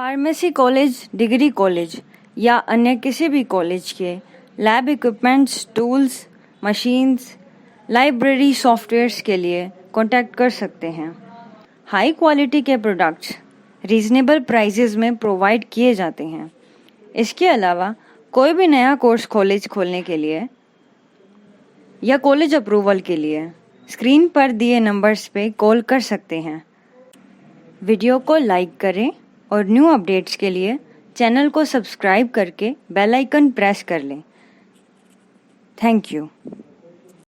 Pharmacy college, degree college या अन्य किसी भी कॉलेज के lab equipments, tools, machines, library softwares के लिए कॉन्टैक्ट कर सकते हैं। हाई क्वालिटी के प्रोडक्ट्स रीजनेबल प्राइसेस में प्रोवाइड किए जाते हैं। इसके अलावा कोई भी नया कोर्स कॉलेज खोलने के लिए या कॉलेज अप्रूवल के लिए स्क्रीन पर दिए नंबर्स पे कॉल कर सकते हैं। वीडियो को लाइक करें और न्यू अपडेट्स के लिए चैनल को सब्सक्राइब करके बेल आइकन प्रेस कर लें। Thank you.